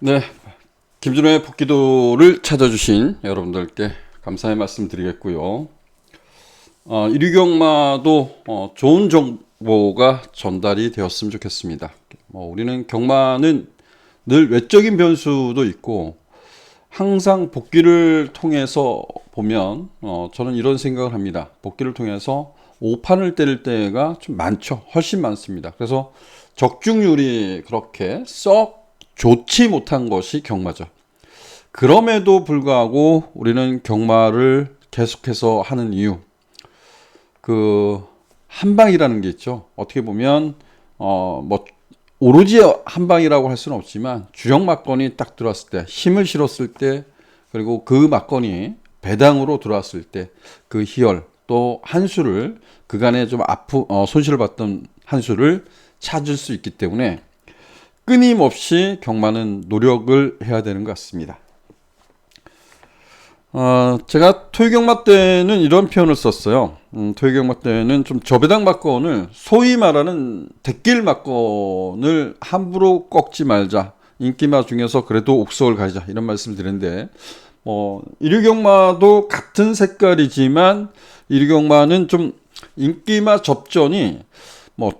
네, 김준호의 복귀도를 찾아주신 여러분들께 감사의 말씀 드리겠고요. 이류경마도 좋은 정보가 전달이 되었으면 좋겠습니다. 우리는 경마는 늘 외적인 변수도 있고 항상 복귀를 통해서 보면 저는 이런 생각을 합니다. 복귀를 통해서 오판을 때릴 때가 좀 많죠. 훨씬 많습니다. 그래서 적중률이 그렇게 썩 좋지 못한 것이 경마죠. 그럼에도 불구하고 우리는 경마를 계속해서 하는 이유, 그 한방이라는 게 있죠. 어떻게 보면 오로지 한방이라고 할 수는 없지만 주력 막건이 딱 들어왔을 때, 힘을 실었을 때, 그리고 그 막건이 배당으로 들어왔을 때 그 희열, 또 한 수를 그간에 좀 손실을 봤던 한 수를 찾을 수 있기 때문에 끊임없이 경마는 노력을 해야 되는 것 같습니다. 제가 토요경마 때는 이런 표현을 썼어요. 토요경마 때는 좀 저배당 막건을 소위 말하는 대길 막건을 함부로 꺾지 말자. 인기마 중에서 그래도 옥석을 가자. 이런 말씀을 드렸는데 이류경마도 같은 색깔이지만 이류경마는 좀 인기마 접전이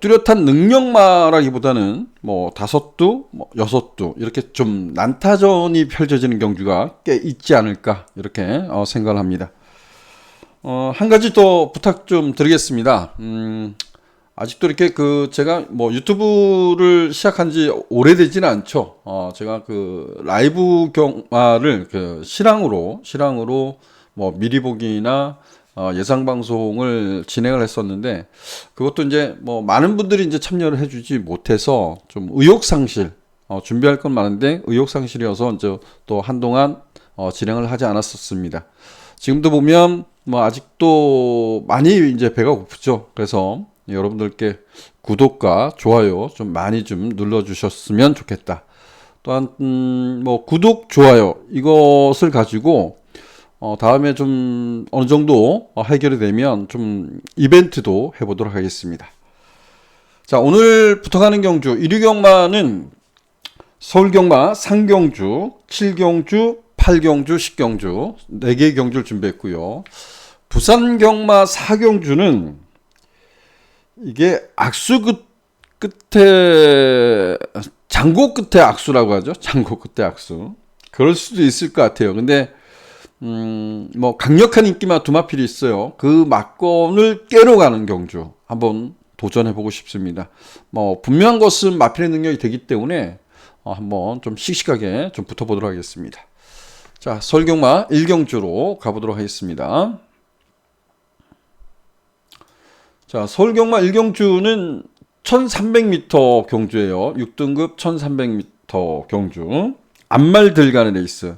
뚜렷한 능력마라기보다는 5두, 6두 이렇게 좀 난타전이 펼쳐지는 경주가 꽤 있지 않을까 이렇게 생각을 합니다. 한 가지 더 부탁 좀 드리겠습니다. 아직도 이렇게 제가 유튜브를 시작한 지 오래되지는 않죠. 제가 라이브 경마를 실황으로 미리 보기나 예상 방송을 진행을 했었는데 그것도 이제 많은 분들이 이제 참여를 해주지 못해서 좀 의욕상실, 준비할 건 많은데 의욕상실이어서 이제 또 한동안 진행을 하지 않았었습니다. 지금도 보면 아직도 많이 이제 배가 고프죠. 그래서 여러분들께 구독과 좋아요 좀 많이 좀 눌러주셨으면 좋겠다. 또한 구독, 좋아요 이것을 가지고 다음에 좀 어느 정도 해결이 되면 좀 이벤트도 해보도록 하겠습니다. 자, 오늘 부탁하는 경주 이류경마는 서울경마 상경주, 7경주, 8경주, 10경주 4개의 경주를 준비했고요. 부산경마 4경주는 이게 악수 끝에 장고 끝에 악수라고 하죠. 장고 끝에 악수. 그럴 수도 있을 것 같아요. 근데 강력한 인기마 두 마필이 있어요. 그 막건을 깨러 가는 경주 한번 도전해보고 싶습니다. 분명한 것은 마필의 능력이 되기 때문에 한번 좀 씩씩하게 좀 붙어보도록 하겠습니다. 자, 서울경마 1경주로 가보도록 하겠습니다. 자, 서울경마 1경주는 1300m 경주예요. 6등급 1300m 경주. 앞말 들간의 레이스.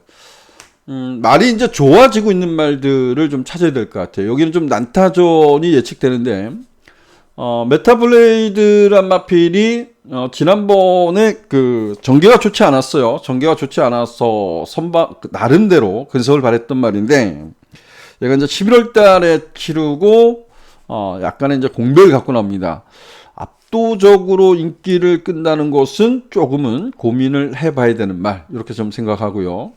말이 이제 좋아지고 있는 말들을 좀 찾아야 될 것 같아요. 여기는 좀 난타전이 예측되는데, 메타블레이드란 마필이, 지난번에 전개가 좋지 않았어요. 전개가 좋지 않아서 나름대로 근성을 발했던 말인데, 얘가 이제 11월 달에 치르고, 약간의 이제 공백을 갖고 납니다. 압도적으로 인기를 끈다는 것은 조금은 고민을 해봐야 되는 말, 이렇게 좀 생각하고요.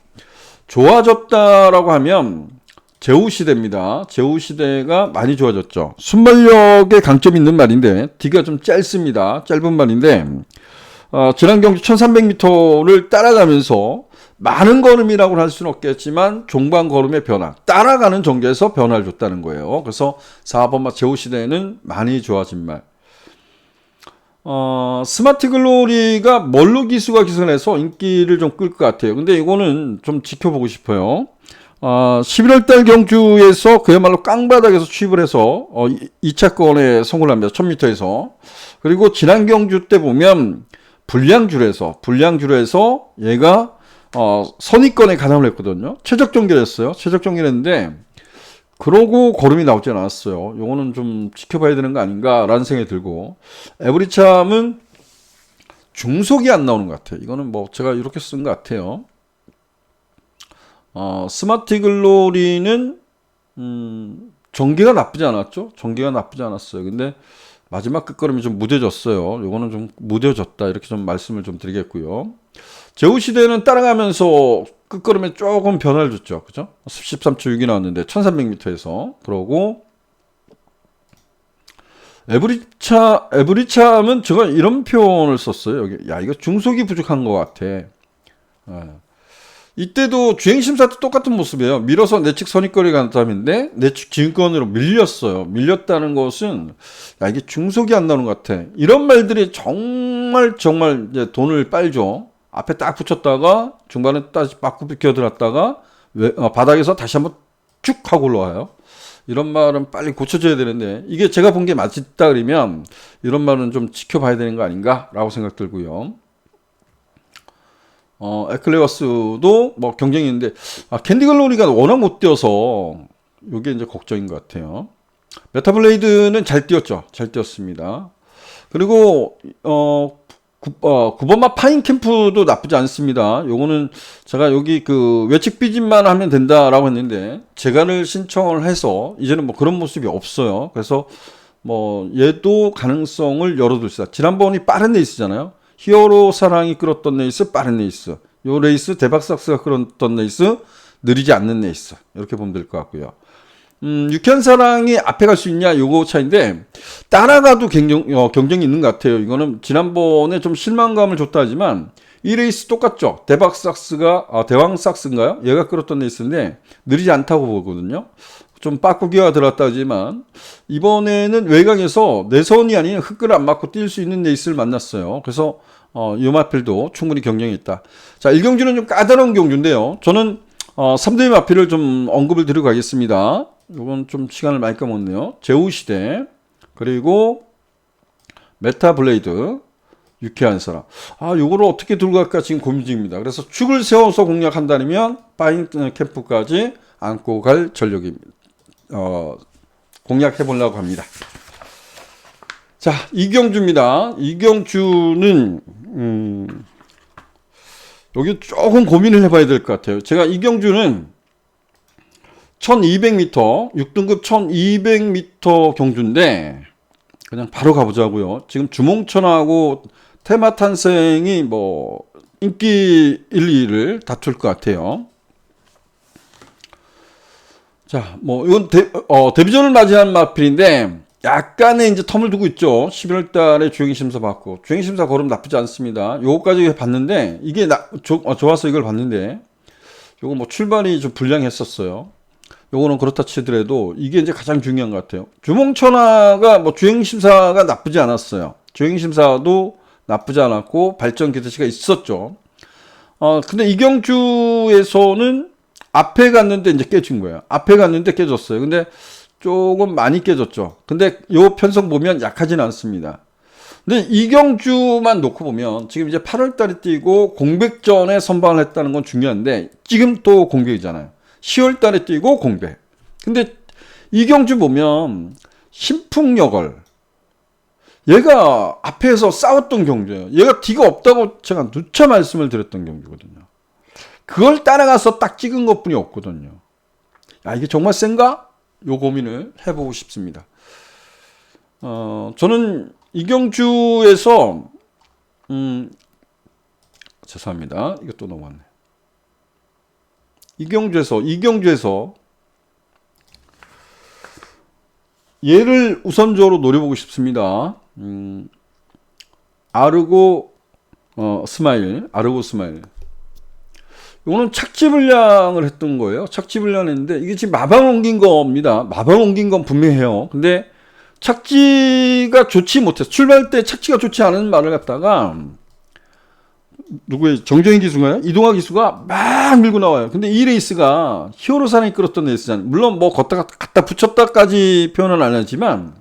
좋아졌다라고 하면 제우시대입니다. 제우시대가 많이 좋아졌죠. 순발력에 강점이 있는 말인데 뒤가 좀 짧습니다. 짧은 말인데 지난 경주 1300m를 따라가면서 많은 걸음이라고 할 수는 없겠지만 종반 걸음의 변화, 따라가는 전개에서 변화를 줬다는 거예요. 그래서 4번마 제우시대는 많이 좋아진 말. 스마트 글로리가 멀로 기수가 기선해서 인기를 좀 끌 것 같아요. 근데 이거는 좀 지켜보고 싶어요. 11월달 경주에서 그야말로 깡바닥에서 취입을 해서 2차권에 성공을 합니다. 1000m에서. 그리고 지난 경주 때 보면 불량주로에서 얘가 선위권에 가담을 했거든요. 최적 정결 했어요. 최적 정결 했는데 그러고 걸음이 나오지 않았어요. 요거는 좀 지켜봐야 되는 거 아닌가라는 생각이 들고, 에브리참은 중속이 안 나오는 것 같아요. 이거는 제가 이렇게 쓴 것 같아요. 스마트 글로리는 전개가 나쁘지 않았죠. 전개가 나쁘지 않았어요. 근데 마지막 끝걸음이 좀 무뎌졌어요. 요거는 좀 무뎌졌다 이렇게 좀 말씀을 좀 드리겠고요. 제후시대는 따라가면서 끝걸음에 조금 변화를 줬죠. 그죠? 13초 6이 나왔는데 1300m에서 그러고 에브리참은 제가 이런 표현을 썼어요. 여기 야 이거 중속이 부족한 것 같아. 예. 이때도 주행심사도 똑같은 모습이에요. 밀어서 내측 선입거리 간담인데 내측 지휘권으로 밀렸어요. 밀렸다는 것은 야 이게 중속이 안 나오는 것 같아. 이런 말들이 정말 이제 돈을 빨죠. 앞에 딱 붙였다가 중간에 다시 바꾸 끼어들었다가 바닥에서 다시 한번 쭉 하고 올라와요. 이런 말은 빨리 고쳐져야 되는데 이게 제가 본 게 맞다 그러면 이런 말은 좀 지켜봐야 되는 거 아닌가라고 생각 들고요. 에클레어스도 뭐 경쟁이 있는데 캔디글로리가 워낙 못 뛰어서 이게 이제 걱정인 것 같아요. 메타블레이드는 잘 뛰었죠. 잘 뛰었습니다. 그리고 9번마 파인캠프도 나쁘지 않습니다. 요거는 제가 여기 그 외측 비진만 하면 된다라고 했는데 재간을 신청을 해서 이제는 뭐 그런 모습이 없어요. 그래서 뭐 얘도 가능성을 열어둘 수 있다. 지난번이 빠른 레이스잖아요. 히어로 사랑이 끌었던 레이스, 빠른 레이스. 요 레이스 대박삭스가 끌었던 레이스, 느리지 않는 레이스. 이렇게 보면 될 것 같고요. 유쾌한 사랑이 앞에 갈 수 있냐 요거 차인데 따라가도 경쟁이 있는 것 같아요. 이거는 지난번에 좀 실망감을 줬다 하지만 이 레이스 똑같죠. 대왕삭스인가요? 얘가 끌었던 레이스인데 느리지 않다고 보거든요. 좀 빠꾸기가 들어갔다 하지만 이번에는 외곽에서 내선이 아닌 흙을 안 맞고 뛸 수 있는 레이스를 만났어요. 그래서 요마필도 충분히 경쟁이 있다. 자, 1경주는 좀 까다로운 경주인데요. 저는 3대 마필을 좀 언급을 드리고 가겠습니다. 이건 좀 시간을 많이 까먹네요. 제후시대 그리고 메타블레이드 유쾌한 사람. 요거를 어떻게 들고 갈까 지금 고민 중입니다. 그래서 축을 세워서 공략한다면 파인 캠프까지 안고 갈 전력입니다. 공략해 보려고 합니다. 자, 이경주입니다. 이경주는 여기 조금 고민을 해봐야 될 것 같아요. 제가 이경주는 1200m 6등급 1200m 경주인데 그냥 바로 가보자고요. 지금 주몽천하고 테마탄생이 뭐 인기 1, 2를 다툴 것 같아요. 자, 뭐 이건 데뷔전을 맞이한 마필인데 약간의 이제 텀을 두고 있죠. 11월 달에 주행심사 받고 주행심사 걸음 나쁘지 않습니다. 요거까지 봤는데 이게 좋아서 이걸 봤는데 요거 뭐 출발이 좀 불량했었어요. 요거는 그렇다 치더라도 이게 이제 가장 중요한 것 같아요. 주몽천하가 뭐 주행심사가 나쁘지 않았어요. 주행심사도 나쁘지 않았고 발전 기대치가 있었죠. 근데 이경주에서는 앞에 갔는데 이제 깨진 거예요. 앞에 갔는데 깨졌어요. 근데 조금 많이 깨졌죠. 근데 요 편성 보면 약하진 않습니다. 근데 이경주만 놓고 보면 지금 이제 8월 달에 뛰고 공백전에 선방을 했다는 건 중요한데 지금 또 공백이잖아요. 10월 달에 뛰고 공백. 근데 이경주 보면 신풍여걸 얘가 앞에서 싸웠던 경주예요. 얘가 뒤가 없다고 제가 누차 말씀을 드렸던 경주거든요. 그걸 따라가서 딱 찍은 것뿐이 없거든요. 야, 이게 정말 센가? 요 고민을 해보고 싶습니다. 저는 이경주에서 죄송합니다. 이것도 넘어갔네. 이경주에서 얘를 우선적으로 노려보고 싶습니다. 아르고 스마일. 이거는 착지불량을 했던 거예요. 착지불량을 했는데 이게 지금 마방을 옮긴 겁니다. 마방을 옮긴 건 분명해요. 근데 착지가 좋지 못해서 출발 때 착지가 좋지 않은 말을 갖다가 누구의 정정희 기수가요? 이동화 기수가 막 밀고 나와요. 근데 이 레이스가 히어로 사랑이 끌었던 레이스잖아요. 물론 뭐 갖다 붙였다까지 표현은 안 하지만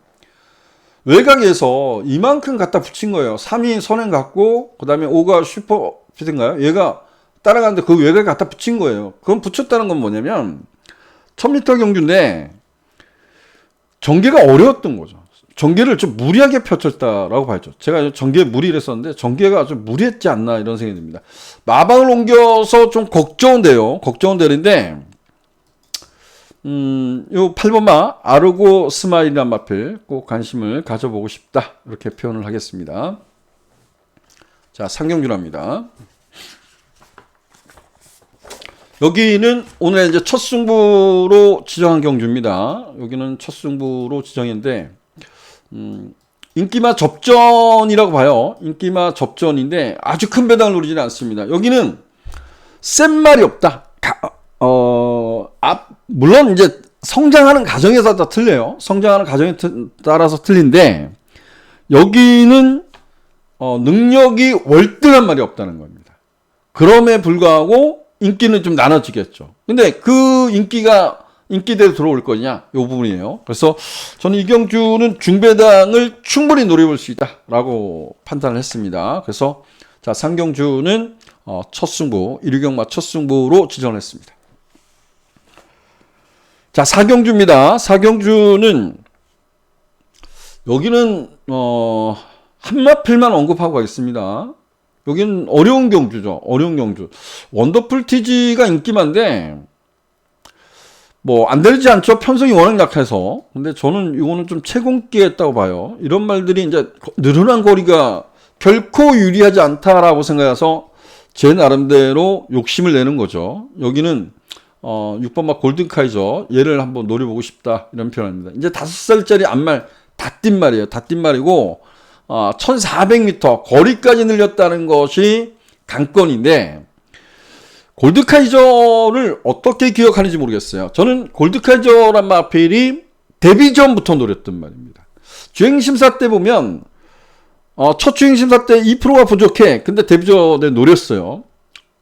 외곽에서 이만큼 갖다 붙인 거예요. 3위 선행 갖고 그 다음에 5가 슈퍼피드인가요? 얘가 따라가는데 그 외곽에 갖다 붙인 거예요. 그건 붙였다는 건 뭐냐면 1000m 경주인데 전개가 어려웠던 거죠. 전개를 좀 무리하게 펼쳤다라고 봐야죠. 제가 전개에 무리를 했었는데 전개가 좀 무리했지 않나 이런 생각이 듭니다. 마방을 옮겨서 좀 걱정은 돼요. 걱정은 되는데 요 8번마 아르고 스마일이란 마필 꼭 관심을 가져보고 싶다. 이렇게 표현을 하겠습니다. 자, 상경주랍니다. 여기는 오늘 이제 첫 승부로 지정한 경주입니다. 여기는 첫 승부로 지정인데, 인기마 접전이라고 봐요. 인기마 접전인데 아주 큰 배당을 노리지는 않습니다. 여기는 센 말이 없다. 물론 이제 성장하는 과정에서 다 틀려요. 성장하는 과정에 따라서 틀린데, 여기는 능력이 월등한 말이 없다는 겁니다. 그럼에 불구하고 인기는 좀 나눠지겠죠. 근데 그 인기대로 들어올 거냐? 이 부분이에요. 그래서 저는 이 경주는 중배당을 충분히 노려볼 수 있다라고 판단을 했습니다. 그래서 자, 상경주는 첫 승부, 1위경마 첫 승부로 지정을 했습니다. 자, 사경주입니다. 사경주는 여기는 한마필만 언급하고 가겠습니다. 여기는 어려운 경주죠. 어려운 경주. 원더풀 티지가 인기만데 뭐 안 되지 않죠. 편성이 워낙 약해서. 근데 저는 이거는 좀 채공기했다고 봐요. 이런 말들이 이제 늘어난 거리가 결코 유리하지 않다라고 생각해서 제 나름대로 욕심을 내는 거죠. 여기는 6번마 골든카이저 얘를 한번 노려보고 싶다 이런 표현입니다. 이제 5살짜리 암말 닷뒷말이에요. 닷뒷말이고 1400m 거리까지 늘렸다는 것이 관건인데, 골드카이저를 어떻게 기억하는지 모르겠어요. 저는 골드카이저란 마필이 데뷔 전부터 노렸던 말입니다. 주행심사 때 보면 첫 주행심사 때 2%가 부족해. 근데 데뷔 전에 노렸어요.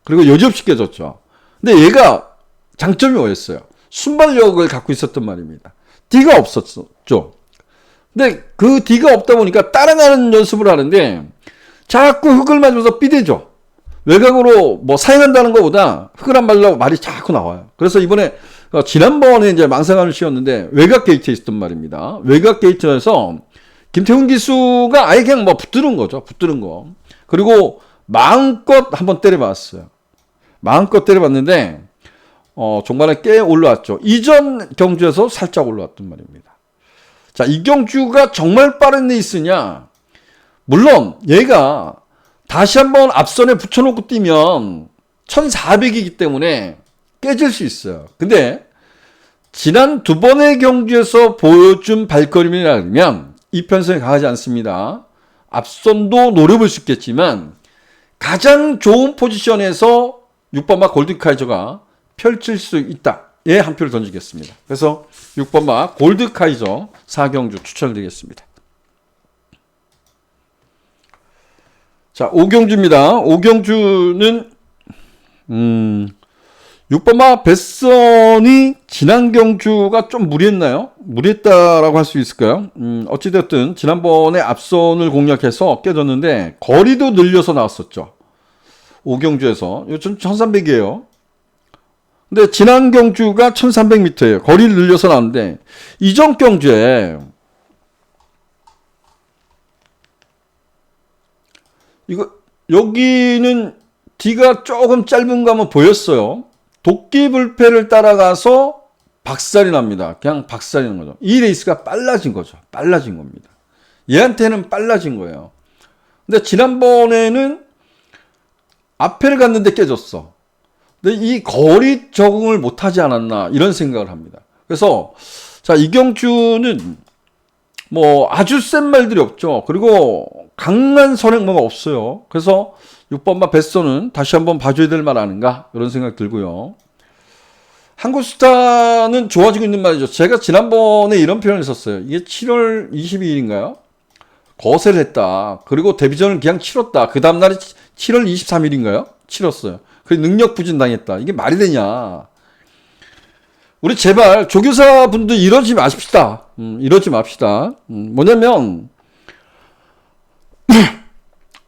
그리고 여지없이 깨졌죠. 근데 얘가 장점이 뭐였어요? 순발력을 갖고 있었던 말입니다. D가 없었죠. 근데 그 D가 없다 보니까 따라가는 연습을 하는데 자꾸 흙을 맞으면서 삐대죠. 외곽으로 뭐 사행한다는 것보다 흙을 안 맞으려고 말이 자꾸 나와요. 그래서 이번에 지난번에 이제 망상관을 씌웠는데 외곽 게이트에 있었던 말입니다. 외곽 게이트에서 김태훈 기수가 아예 그냥 뭐 붙드는 거죠. 붙드는 거. 그리고 마음껏 한번 때려봤어요. 마음껏 때려봤는데 종반에 꽤 올라왔죠. 이전 경주에서 살짝 올라왔단 말입니다. 자, 이 경주가 정말 빠른 레이스냐? 물론 얘가 다시 한번 앞선에 붙여놓고 뛰면 1400이기 때문에 깨질 수 있어요. 근데 지난 두 번의 경주에서 보여준 발걸음이라면 이 편성에 강하지 않습니다. 앞선도 노려볼 수 있겠지만 가장 좋은 포지션에서 6번마 골드카이저가 펼칠 수 있다. 예, 한 표를 던지겠습니다. 그래서 6번마 골드카이저 4경주 추천드리겠습니다. 자, 5경주입니다. 5경주는 6번마 뱃선이 지난 경주가 좀 무리했나요? 무리했다라고 할 수 있을까요? 어찌됐든 지난번에 앞선을 공략해서 깨졌는데 거리도 늘려서 나왔었죠. 5경주에서. 요즘 1300이에요. 근데 지난 경주가 1300m예요. 거리를 늘려서 나왔는데 이전 경주에 여기는 D가 조금 짧은 거 한번 보였어요. 도끼 불패를 따라가서 박살이 납니다. 그냥 박살이 난 거죠. 이 레이스가 빨라진 거죠. 빨라진 겁니다. 얘한테는 빨라진 거예요. 근데 지난번에는 앞에를 갔는데 깨졌어. 근데 이 거리 적응을 못하지 않았나 이런 생각을 합니다. 그래서 자, 이경주는 뭐 아주 센 말들이 없죠. 그리고 강한 선행마가 없어요. 그래서 6번마 뱃선은 다시 한번 봐줘야 될 말 아닌가 이런 생각 들고요. 한국스타는 좋아지고 있는 말이죠. 제가 지난번에 이런 표현을 썼어요. 이게 7월 22일인가요? 거세를 했다. 그리고 데뷔전을 그냥 치렀다. 그 다음날이 7월 23일인가요? 치렀어요. 그리고 능력 부진당했다. 이게 말이 되냐. 우리 제발 조교사분들 이러지 마십시다. 이러지 맙시다. 뭐냐면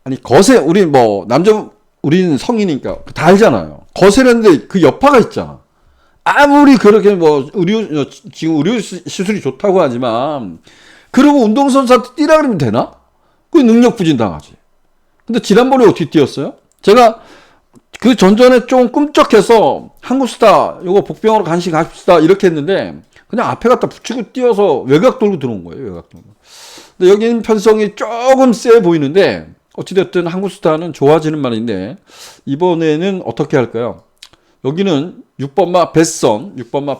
아니 거세 우리 뭐 우리는 성이니까 다 알잖아요. 거세라는데 그 여파가 있잖아. 아무리 그렇게 뭐 지금 의료 시술이 좋다고 하지만 그러고 운동선수한테 뛰라 그러면 되나? 그 능력 부진당하지. 근데 지난번에 어떻게 뛰었어요? 제가 그 전전에 좀 꿈쩍해서 한국스타 요거 복병으로 간신 갑시다 이렇게 했는데 그냥 앞에 갖다 붙이고 뛰어서 외곽 돌고 들어온 거예요. 외곽 돌고. 근데 여기는 편성이 조금 세 보이는데 어찌됐든 한국스타는 좋아지는 말인데 이번에는 어떻게 할까요? 여기는 6번마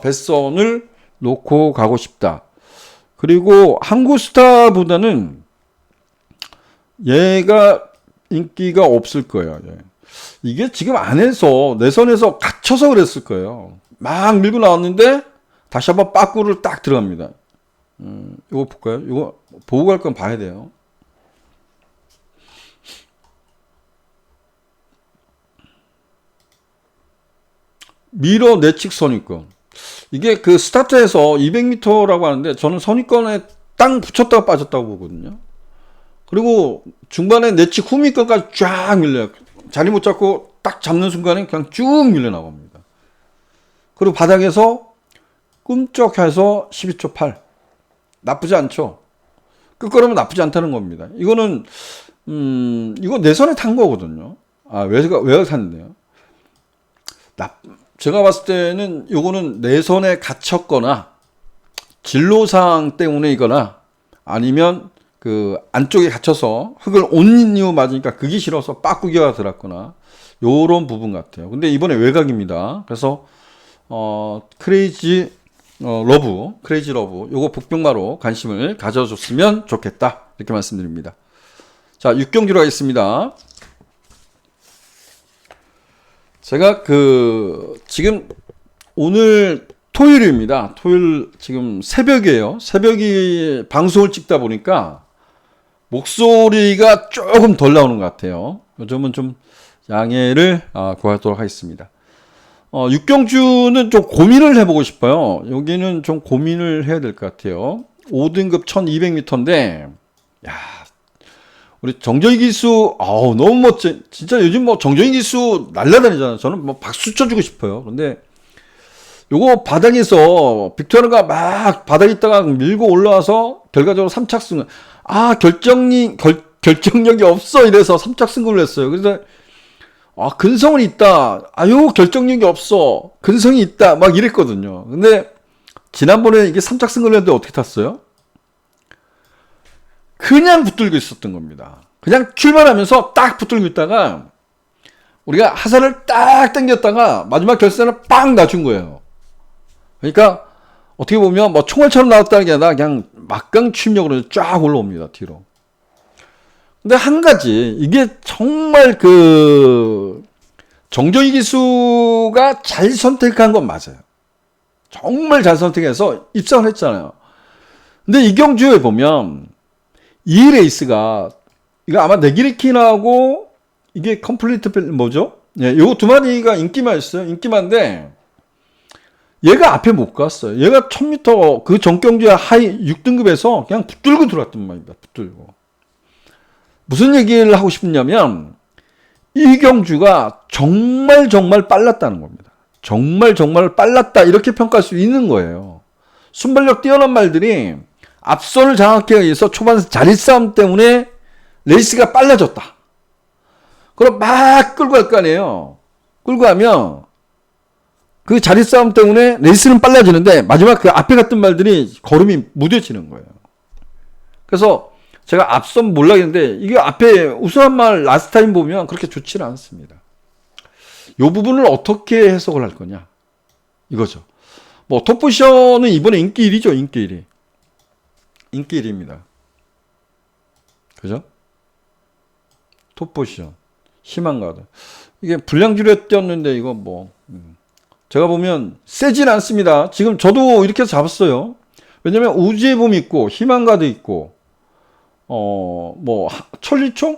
뱃선을 놓고 가고 싶다. 그리고 한국스타보다는 얘가 인기가 없을 거예요. 이게 지금 안에서 내선에서 갇혀서 그랬을 거예요. 막 밀고 나왔는데 다시 한번 빠꾸를 딱 들어갑니다. 이거 볼까요? 이거 보고 갈 건 봐야 돼요. 미러 내측 선입권. 이게 그 스타트에서 200m라고 하는데 저는 선입권에 땅 붙였다가 빠졌다고 보거든요. 그리고 중반에 내측 후미권까지 쫙 밀려요. 자리 못 잡고 딱 잡는 순간에 그냥 쭉 밀려 나갑니다. 그리고 바닥에서 꿈쩍해서 12초 8. 나쁘지 않죠. 끝걸으면 나쁘지 않다는 겁니다. 이거는 이거 내선에 탄 거거든요. 외곽 탔는데요. 제가 봤을 때는 요거는 내선에 갇혔거나 진로상 때문에이거나 아니면 그 안쪽에 갇혀서 흙을 온인이후 맞으니까 그게 싫어서 빠꾸기가 들었거나 요런 부분 같아요. 근데 이번에 외곽입니다. 그래서 크레이지 러브 요거 복병마로 관심을 가져줬으면 좋겠다 이렇게 말씀드립니다. 자, 6경기로 하겠습니다. 제가 지금 오늘 토요일입니다. 토요일 지금 새벽이에요. 새벽이 방송을 찍다 보니까 목소리가 조금 덜 나오는 것 같아요. 요즘은 좀 양해를 구하도록 하겠습니다. 6경주는 좀 고민을 해보고 싶어요. 여기는 좀 고민을 해야 될 것 같아요. 5등급 1200m인데, 야, 우리 정정희 기수, 너무 멋져. 진짜 요즘 뭐 정정희 기수 날라다니잖아요. 저는 뭐 박수 쳐주고 싶어요. 그런데 요거 바닥에서 빅토르가 막 바닥에 있다가 밀고 올라와서 결과적으로 3착승. 결정력이 없어. 이래서 3착승을 했어요. 그래서 근성은 있다. 요 결정력이 없어. 근성이 있다. 막 이랬거든요. 근데 지난번에 이게 3착승을 했는데 어떻게 탔어요? 그냥 붙들고 있었던 겁니다. 그냥 출발하면서 딱 붙들고 있다가 우리가 하산을 딱 당겼다가 마지막 결선을 빵 낮춘 거예요. 그러니까 어떻게 보면 뭐 총알처럼 나왔다는 게 아니라 그냥 막강 추임력으로 쫙 올라옵니다. 뒤로. 근데 한 가지 이게 정말 정정희 기수가 잘 선택한 건 맞아요. 정말 잘 선택해서 입상을 했잖아요. 근데 이 경주에 보면 이 레이스가 이거 아마 네기리킨하고 이게 컴플리트 뭐죠? 예, 요 두 마리가 인기만 있어요. 인기만데 얘가 앞에 못 갔어요. 얘가 1000m 그 전경주에 하이 6등급에서 그냥 붙들고 들어왔단 말입니다. 붙들고. 무슨 얘기를 하고 싶냐면 이 경주가 정말 빨랐다는 겁니다. 정말 빨랐다 이렇게 평가할 수 있는 거예요. 순발력 뛰어난 말들이 앞선을 장악하기 위해서 초반 자리 싸움 때문에 레이스가 빨라졌다. 그럼 막 끌고 갈 거 아니에요. 끌고 가면 그 자리 싸움 때문에 레이스는 빨라지는데 마지막 그 앞에 갔던 말들이 걸음이 무뎌지는 거예요. 그래서 제가 앞선 몰라겠는데 이게 앞에 우승한 말 라스트 타임 보면 그렇게 좋지는 않습니다. 이 부분을 어떻게 해석을 할 거냐 이거죠. 뭐 톱포션은 이번에 인기 1위죠. 인기 1위. 인기 1위입니다. 그죠? 톱포션 희망가드 이게 불량주례 뛰었는데 이거 뭐 제가 보면 세진 않습니다. 지금 저도 이렇게 해서 잡았어요. 왜냐면 우주의 봄 있고 희망가드 있고 뭐 천리총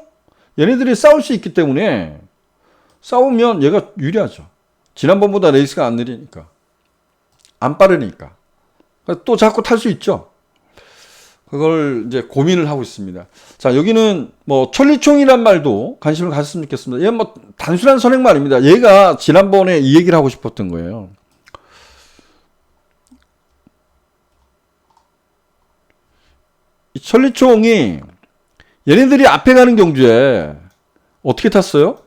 얘네들이 싸울 수 있기 때문에 싸우면 얘가 유리하죠. 지난번보다 레이스가 안 느리니까 안 빠르니까 또 자꾸 탈 수 있죠. 그걸 이제 고민을 하고 있습니다. 자, 여기는 뭐 천리총이란 말도 관심을 가졌으면 좋겠습니다. 얘는 뭐 단순한 선행말입니다. 얘가 지난번에 이 얘기를 하고 싶었던 거예요. 이 천리총이 얘네들이 앞에 가는 경주에 어떻게 탔어요?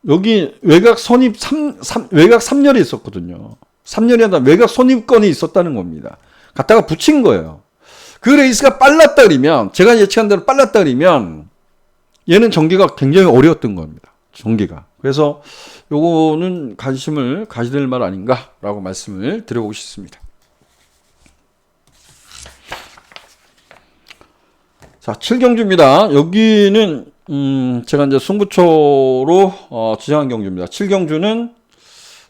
여기 외곽 선입 외곽 3열이 있었거든요. 3열이 아니라 외곽 선입권이 있었다는 겁니다. 갖다가 붙인 거예요. 그 레이스가 빨랐다 그러면, 제가 예측한 대로 빨랐다 그러면 얘는 전개가 굉장히 어려웠던 겁니다. 전개가. 그래서 요거는 관심을 가져야 될 말 아닌가라고 말씀을 드려보고 싶습니다. 자, 7경주입니다. 여기는 제가 이제 승부처로 지정한 경주입니다. 7경주는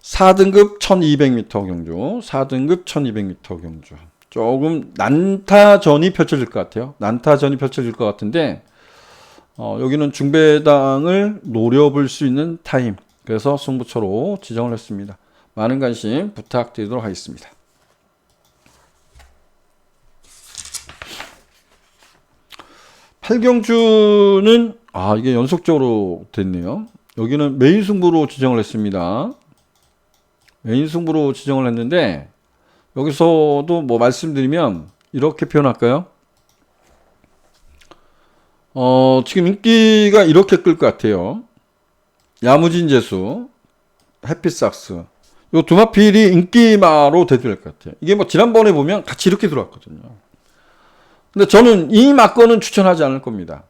4등급 1200m 경주, 4등급 1200m 경주. 조금 난타전이 펼쳐질 것 같아요. 난타전이 펼쳐질 것 같은데, 여기는 중배당을 노려볼 수 있는 타임. 그래서 승부처로 지정을 했습니다. 많은 관심 부탁드리도록 하겠습니다. 팔경주는 이게 연속적으로 됐네요. 여기는 메인 승부로 지정을 했습니다. 메인 승부로 지정을 했는데, 여기서도 뭐 말씀드리면 이렇게 표현할까요? 지금 인기가 이렇게 끌 것 같아요. 야무진재수, 해피삭스. 요 두 마필이 인기마로 대두될 것 같아요. 이게 뭐 지난번에 보면 같이 이렇게 들어왔거든요. 근데 저는 이 막건은 추천하지 않을 겁니다.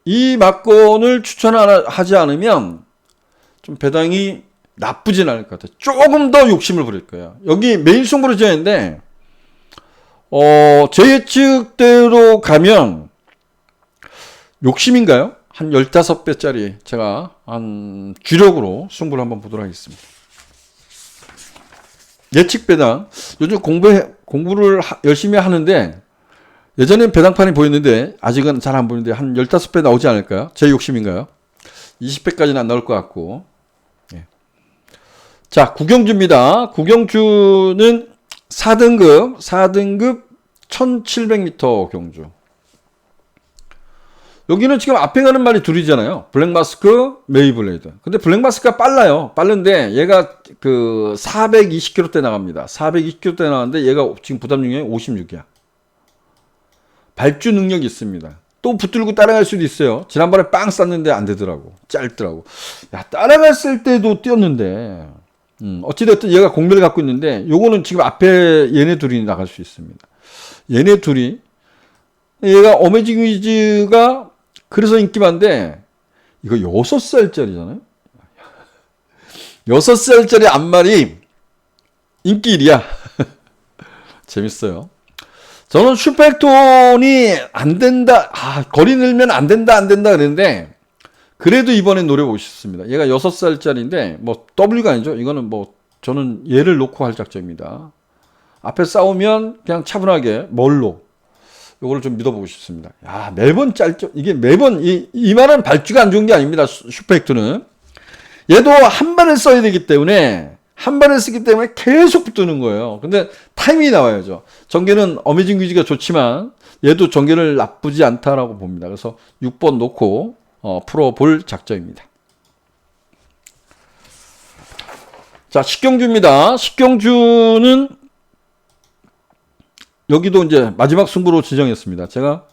이 막건을 추천하지 않으면 좀 배당이 나쁘진 않을 것 같아요. 조금 더 욕심을 부릴 거예요. 여기 메인 승부로 지었는데, 제 예측대로 가면 욕심인가요? 한 15배짜리 제가 한 주력으로 승부를 한번 보도록 하겠습니다. 예측 배당. 요즘 공부를 열심히 하는데, 예전엔 배당판이 보였는데 아직은 잘 안 보이는데 한 15배 나오지 않을까요? 제 욕심인가요? 20배까지는 안 나올 것 같고. 예. 자, 구경주입니다. 구경주는 4등급 1700m 경주. 여기는 지금 앞에 가는 말이 둘이잖아요. 블랙마스크, 메이블레이드. 근데 블랙마스크가 빨라요. 빠른데 얘가 그 420km대 나갑니다. 420km대 나가는데 얘가 지금 부담 능력이 56이야. 발주 능력이 있습니다. 또 붙들고 따라갈 수도 있어요. 지난번에 빵 쌌는데 안 되더라고. 짧더라고. 야, 따라갔을 때도 뛰었는데, 어찌됐든 얘가 공배를 갖고 있는데, 요거는 지금 앞에 얘네 둘이 나갈 수 있습니다. 얘네 둘이, 얘가 어메이징 위즈가 그래서 인기 많은데, 이거 6살짜리잖아요? 6살짜리 앞말이 인기 1위야. 재밌어요. 저는 슈퍼액톤이 안 된다, 거리 늘면 안 된다 그랬는데, 그래도 이번엔 노려보고 싶습니다. 얘가 6살짜리인데, 뭐, W가 아니죠. 이거는 뭐, 저는 얘를 놓고 할 작정입니다. 앞에 싸우면 그냥 차분하게, 멀로. 요거를 좀 믿어보고 싶습니다. 야, 매번 짧죠. 이게 매번, 이 말은 발주가 안 좋은 게 아닙니다. 슈퍼액톤은. 얘도 한 발을 써야 되기 때문에, 한 발을 쓰기 때문에 계속 붙는 거예요. 근데 타이밍이 나와야죠. 전개는 어메이징 위즈가 좋지만 얘도 전개를 나쁘지 않다라고 봅니다. 그래서 6번 놓고 풀어볼 작정입니다. 자, 식경주입니다. 식경주는 여기도 이제 마지막 승부로 지정했습니다. 제가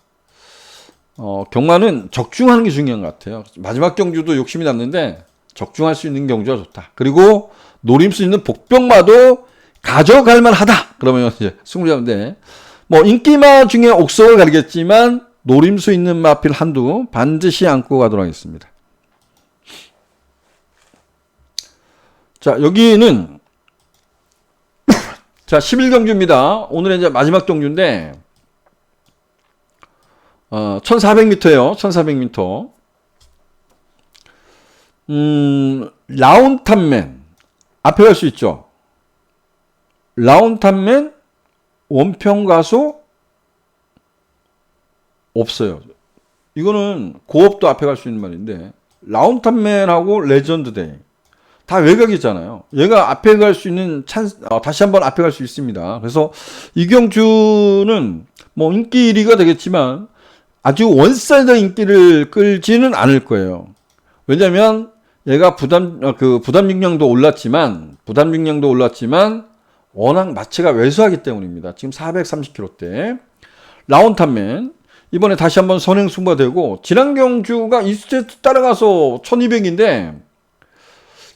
경마는 적중하는 게 중요한 것 같아요. 마지막 경주도 욕심이 났는데 적중할 수 있는 경주가 좋다. 그리고 노림 수 있는 복병마도 가져갈 만하다. 그러면 이제 승부자인데, 뭐 인기마 중에 옥석을 가리겠지만 노림 수 있는 마필 한두 반드시 안고 가도록 하겠습니다. 자, 여기는 자, 11경주입니다. 오늘의 이제 마지막 경주인데 1400m예요. 1400m. 라운탑맨 앞에 갈 수 있죠. 라운탑맨 원평가소 없어요. 이거는 고업도 앞에 갈 수 있는 말인데, 라운탑맨하고 레전드데이 다 외곽이잖아요. 얘가 앞에 갈 수 있는 다시 한번 앞에 갈 수 있습니다. 그래서 이 경주는 뭐 인기 1위가 되겠지만 아주 원사이드 인기를 끌지는 않을 거예요. 왜냐면 얘가 부담 능력도 올랐지만 워낙 마체가 왜소하기 때문입니다. 지금 430km대. 라운탑맨 이번에 다시 한번 선행 승부가 되고, 지난 경주가 이스테트 따라가서 1200인데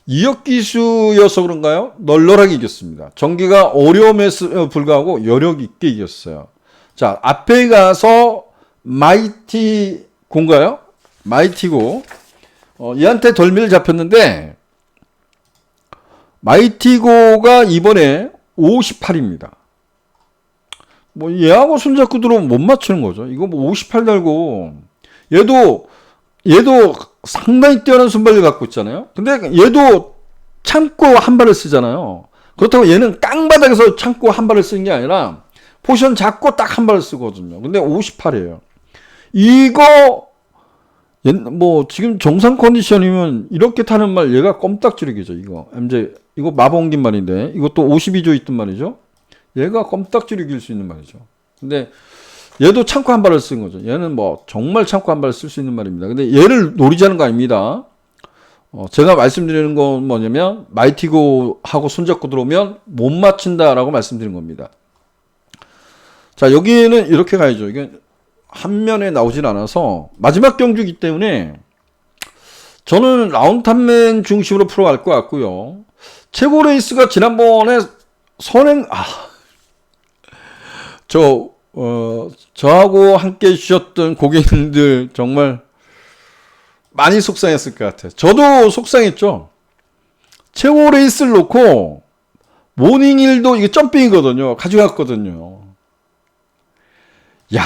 이역 기수여서 그런가요? 널널하게 이겼습니다. 경기가 어려움에 불구하고 여력 있게 이겼어요. 자, 앞에 가서 마이티고인가요? 마이티고. 얘한테 덜미를 잡혔는데, 마이티고가 이번에 58입니다. 뭐, 얘하고 손잡고 들어오면 못 맞추는 거죠. 이거 뭐 58 달고, 얘도 상당히 뛰어난 순발력을 갖고 있잖아요. 근데 얘도 참고 한 발을 쓰잖아요. 그렇다고 얘는 깡바닥에서 참고 한 발을 쓰는 게 아니라, 포지션 잡고 딱 한 발을 쓰거든요. 근데 58이에요. 이거, 뭐, 지금 정상 컨디션이면 이렇게 타는 말 얘가 껌딱지르기죠, 이거. 이거 마법 옮긴 말인데, 이것도 52조 있단 말이죠. 얘가 껌딱지로 이길 수 있는 말이죠. 근데 얘도 참고 한 발을 쓴 거죠. 얘는 뭐 정말 참고 한 발을 쓸 수 있는 말입니다. 근데 얘를 노리자는 거 아닙니다. 제가 말씀드리는 건 뭐냐면 마이티고하고 손잡고 들어오면 못 맞춘다라고 말씀드린 겁니다. 자, 여기는 이렇게 가야죠. 이게 한 면에 나오질 않아서 마지막 경주이기 때문에 저는 라운탑맨 중심으로 풀어갈 것 같고요. 최고 레이스가 지난번에 저하고 함께 해주셨던 고객님들 정말 많이 속상했을 것 같아요. 저도 속상했죠. 최고 레이스를 놓고 모닝일도 이게 점핑이거든요. 가져갔거든요. 야,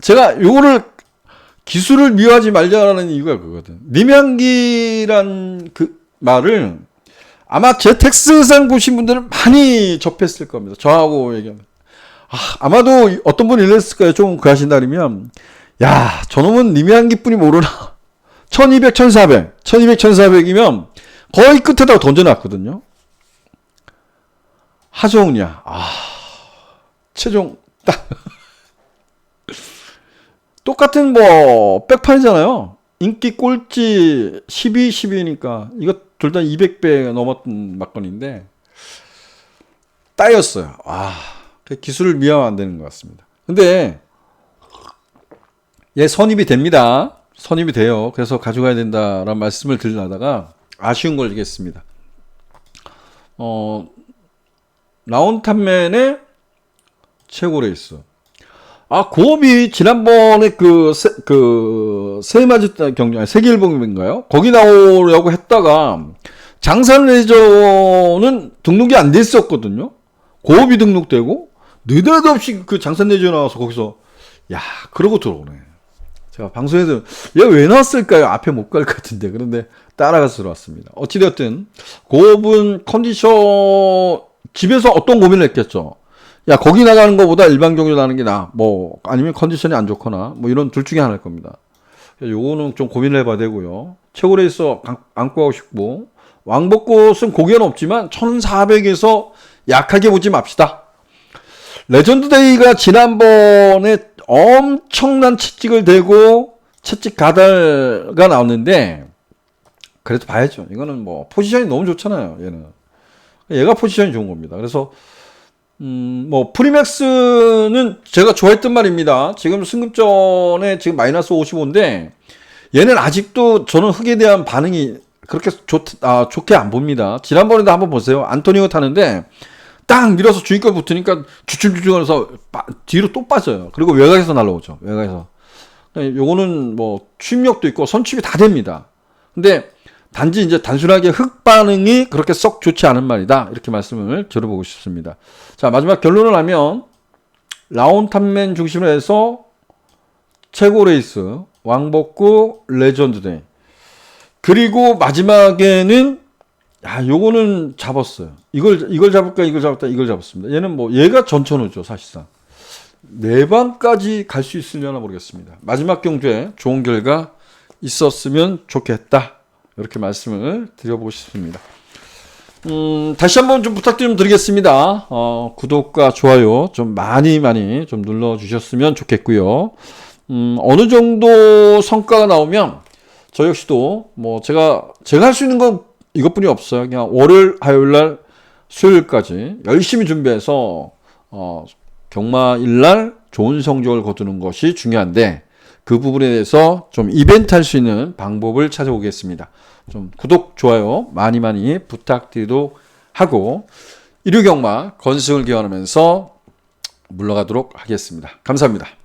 제가 요거를 기술을 미워하지 말자라는 이유가 그거거든. nim향기란 그 말을 아마 제 텍스트상 보신 분들은 많이 접했을 겁니다. 저하고 얘기하면. 아마도 어떤 분이 이랬을 거예요. 좀 그 하신 날이면. 야, 저놈은 nim향기뿐이 모르나. 1200, 1400. 1200, 1400이면 거의 끝에다가 던져놨거든요. 하정우냐. 최종, 딱. 똑같은 뭐, 백판이잖아요. 인기 꼴찌 12, 12니까. 이거 둘 다 200배 넘었던 막건인데, 따였어요. 기술을 미화하면 안 되는 것 같습니다. 근데, 얘 선입이 됩니다. 선입이 돼요. 그래서 가져가야 된다라는 말씀을 드리려다가 아쉬운 걸 얘기했습니다. 라운탑맨의 최고 레이스. 고업이 지난번에 세마지 경기, 세계일봉인가요? 거기 나오려고 했다가, 장산 레저는 등록이 안 됐었거든요? 고업이 등록되고, 느닷없이 그 장산 레저 나와서 거기서, 그러고 들어오네. 제가 방송에서, 얘 왜 나왔을까요? 앞에 못 갈 것 같은데. 그런데 따라가서 들어왔습니다. 어찌되었든, 고업은 컨디션, 집에서 어떤 고민을 했겠죠? 거기 나가는 것보다 일반 경기로 나가는 게 나아. 아니면 컨디션이 안 좋거나, 이런 둘 중에 하나일 겁니다. 요거는 좀 고민을 해봐야 되고요. 최고 레이서 안고 하고 싶고, 왕복꽃은 고개는 없지만, 1400에서 약하게 보지 맙시다. 레전드 데이가 지난번에 엄청난 채찍을 대고, 채찍 가달가 나왔는데, 그래도 봐야죠. 이거는 포지션이 너무 좋잖아요, 얘는. 얘가 포지션이 좋은 겁니다. 그래서, 프리맥스는 제가 좋아했던 말입니다. 지금 승급전에 지금 마이너스 55인데, 얘는 아직도 저는 흑에 대한 반응이 그렇게 좋게 안 봅니다. 지난번에도 한번 보세요. 안토니오 타는데, 딱 밀어서 주인권 붙으니까 주춤주춤 하면서 뒤로 또 빠져요. 그리고 외곽에서 날라오죠. 외곽에서. 요거는 추임력도 있고 선취이 다 됩니다. 근데 단지 이제 단순하게 흑 반응이 그렇게 썩 좋지 않은 말이다. 이렇게 말씀을 드려보고 싶습니다. 자, 마지막 결론을 하면 라운탑맨 중심으로 해서 최고 레이스, 왕복구, 레전드 데이. 그리고 마지막에는 요거는 잡았어요. 이걸 잡을까, 이걸 잡았습니다. 얘는 얘가 전천후죠, 사실상. 4방까지 갈 수 있으려나 모르겠습니다. 마지막 경주에 좋은 결과 있었으면 좋겠다. 이렇게 말씀을 드려보고 싶습니다. 다시 한번 좀 부탁 좀 드리겠습니다. 구독과 좋아요 좀 많이 좀 눌러주셨으면 좋겠고요. 어느 정도 성과가 나오면 저 역시도 제가 할 수 있는 건 이것뿐이 없어요. 그냥 월요일, 화요일날, 수요일까지 열심히 준비해서 경마일날 좋은 성적을 거두는 것이 중요한데 그 부분에 대해서 좀 이벤트 할 수 있는 방법을 찾아보겠습니다. 좀 구독, 좋아요 많이 부탁드리도록 하고 일요경마 건승을 기원하면서 물러가도록 하겠습니다. 감사합니다.